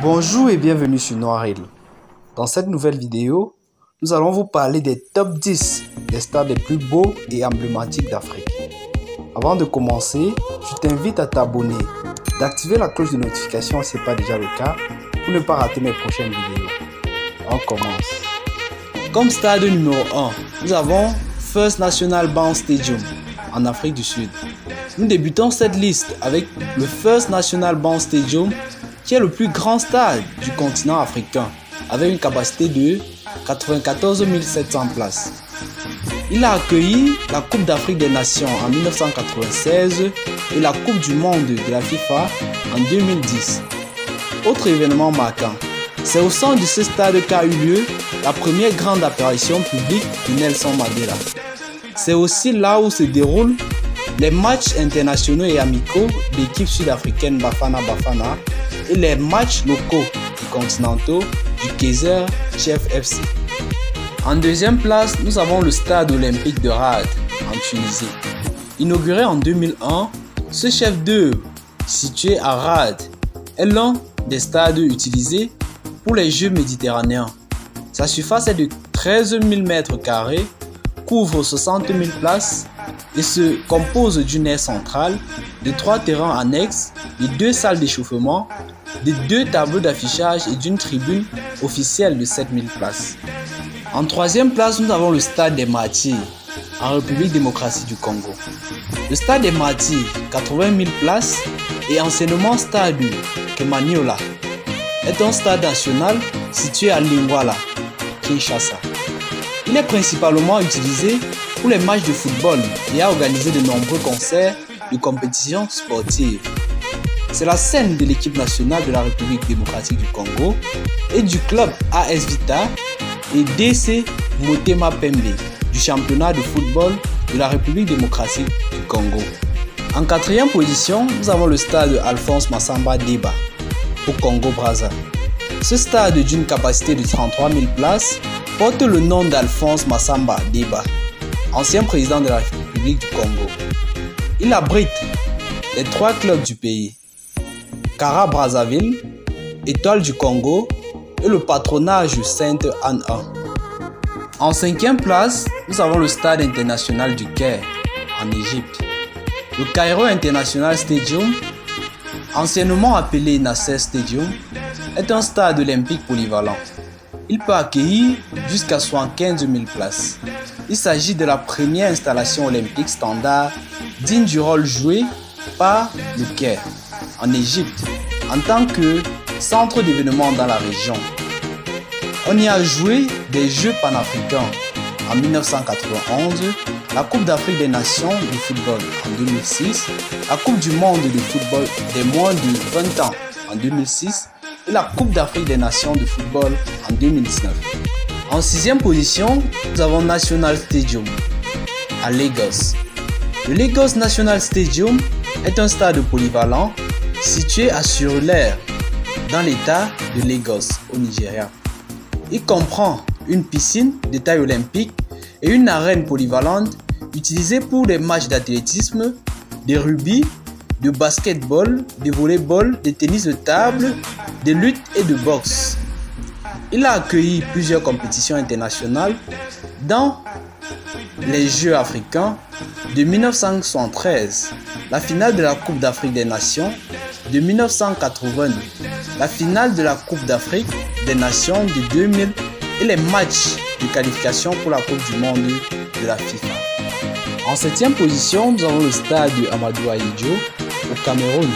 Bonjour et bienvenue sur Noiril. Dans cette nouvelle vidéo, nous allons vous parler des top 10 des stades les plus beaux et emblématiques d'Afrique. Avant de commencer, je t'invite à t'abonner, d'activer la cloche de notification si ce n'est pas déjà le cas pour ne pas rater mes prochaines vidéos. On commence. Comme stade numéro 1, nous avons First National Bank Stadium en Afrique du Sud. Nous débutons cette liste avec le First National Bank Stadium qui est le plus grand stade du continent africain avec une capacité de 94 700 places. Il a accueilli la Coupe d'Afrique des Nations en 1996 et la Coupe du Monde de la FIFA en 2010. Autre événement marquant, c'est au sein de ce stade qu'a eu lieu la première grande apparition publique de Nelson Mandela. C'est aussi là où se déroulent les matchs internationaux et amicaux de l'équipe sud-africaine Bafana Bafana et les matchs locaux et continentaux du Kaizer Chiefs FC. En deuxième place, nous avons le stade olympique de Rade en Tunisie. Inauguré en 2001, ce chef d'œuvre situé à Rade est l'un des stades utilisés pour les Jeux méditerranéens. Sa surface est de 13 000 m², couvre 60 000 places et se compose d'une aire centrale, de 3 terrains annexes, de 2 salles d'échauffement, de 2 tableaux d'affichage et d'une tribune officielle de 7 000 places. En troisième place, nous avons le stade des Martyrs en République démocratique du Congo. Le stade des Martyrs, 80 000 places et anciennement stade Kemaniola, est un stade national situé à Lingwala, Kinshasa. Il est principalement utilisé pour les matchs de football et a organisé de nombreux concerts de compétitions sportives. C'est la scène de l'équipe nationale de la République démocratique du Congo et du club AS Vita et DC Motema Pembe du championnat de football de la République démocratique du Congo. En quatrième position, nous avons le stade Alphonse Massamba Deba au Congo-Brazza. Ce stade d'une capacité de 33 000 places porte le nom d'Alphonse Massamba Deba, ancien président de la République du Congo. Il abrite les 3 clubs du pays, Kara Brazzaville, Étoile du Congo et le patronage Sainte-Anne 1. En cinquième place, nous avons le stade international du Caire en Égypte. Le Cairo International Stadium, anciennement appelé Nasser Stadium, est un stade olympique polyvalent. Il peut accueillir jusqu'à 75 000 places. Il s'agit de la première installation olympique standard digne du rôle joué par le Caire en Égypte en tant que centre d'événements dans la région. On y a joué des Jeux panafricains en 1991, la Coupe d'Afrique des Nations de football en 2006, la Coupe du Monde de football des moins de 20 ans en 2006 et la Coupe d'Afrique des Nations de football en 2019. En sixième position, nous avons National Stadium à Lagos. Le Lagos National Stadium est un stade polyvalent situé à Surulere dans l'état de Lagos au Nigeria. Il comprend une piscine de taille olympique et une arène polyvalente utilisée pour des matchs d'athlétisme, de rugby, de basketball, de volleyball, de tennis de table, de lutte et de boxe. Il a accueilli plusieurs compétitions internationales dans les Jeux africains de 1973, la finale de la Coupe d'Afrique des Nations de 1980, la finale de la Coupe d'Afrique des Nations de 2000 et les matchs de qualification pour la Coupe du Monde de la FIFA. En septième position, nous avons le stade Amadou Ahidjo au Cameroun.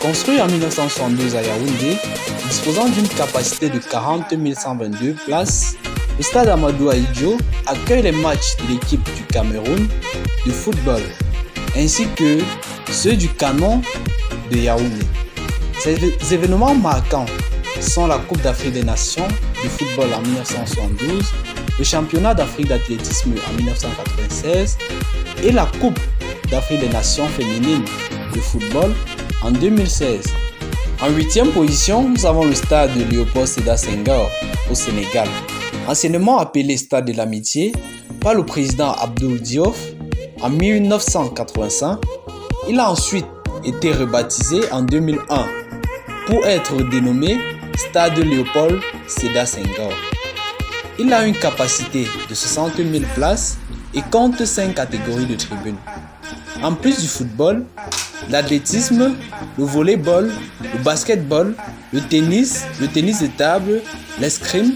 Construit en 1962 à Yaoundé, disposant d'une capacité de 40 122 places, le stade Amadou Ahidjo accueille les matchs de l'équipe du Cameroun de football, ainsi que ceux du Canon de Yaoundé. Ces événements marquants sont la Coupe d'Afrique des Nations de football en 1972, le championnat d'Afrique d'athlétisme en 1996 et la Coupe d'Afrique des Nations féminines de football en 2016. En huitième position, nous avons le stade de Léopold Sédar Senghor au Sénégal, anciennement appelé Stade de l'Amitié par le président Abdoul Diouf en 1985. Il a ensuite été rebaptisé en 2001 pour être dénommé Stade Léopold Sédar Senghor. Il a une capacité de 60 000 places et compte 5 catégories de tribunes. En plus du football, l'athlétisme, le volleyball, le basketball, le tennis de table, l'escrime,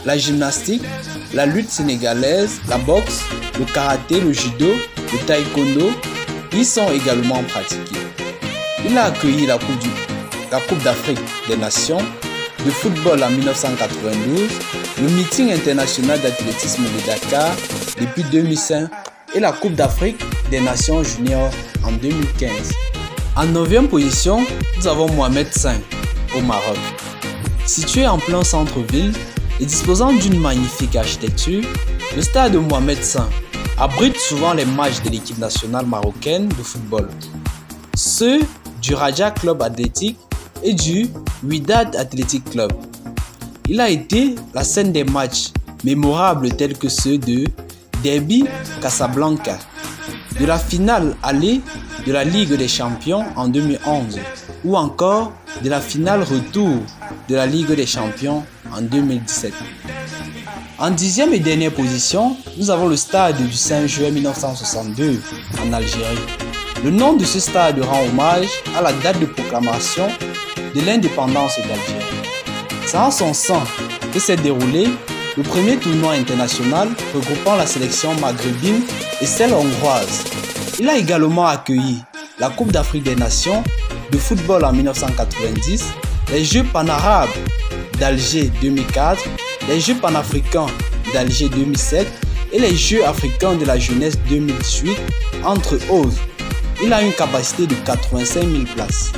la gymnastique, la lutte sénégalaise, la boxe, le karaté, le judo, le taekwondo, y sont également pratiqués. Il a accueilli la Coupe d'Afrique des Nations de football en 1992, le meeting international d'athlétisme de Dakar depuis 2005 et la Coupe d'Afrique des Nations juniors en 2015. En 9e position, nous avons Mohamed V au Maroc. Situé en plein centre-ville et disposant d'une magnifique architecture, le stade de Mohamed V abrite souvent les matchs de l'équipe nationale marocaine de football, ceux du Raja Club Athlétique et du Wydad Athletic Club. Il a été la scène des matchs mémorables tels que ceux de Derby Casablanca, de la finale aller de la Ligue des Champions en 2011 ou encore de la finale retour de la Ligue des Champions en 2017. En 10e et dernière position, nous avons le stade du 5 juillet 1962 en Algérie. Le nom de ce stade rend hommage à la date de proclamation de l'indépendance d'Algérie. C'est en son sein que s'est déroulé le premier tournoi international regroupant la sélection maghrébine et celle hongroise. Il a également accueilli la Coupe d'Afrique des Nations de football en 1990, les Jeux panarabes d'Alger 2004, les Jeux panafricains d'Alger 2007 et les Jeux africains de la jeunesse 2018, entre autres. Il a une capacité de 85 000 places.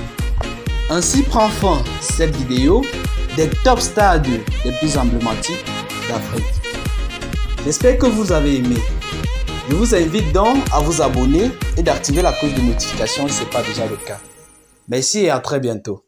Ainsi prend fin cette vidéo des top stades les plus emblématiques d'Afrique. J'espère que vous avez aimé. Je vous invite donc à vous abonner et d'activer la cloche de notification si ce n'est pas déjà le cas. Merci et à très bientôt.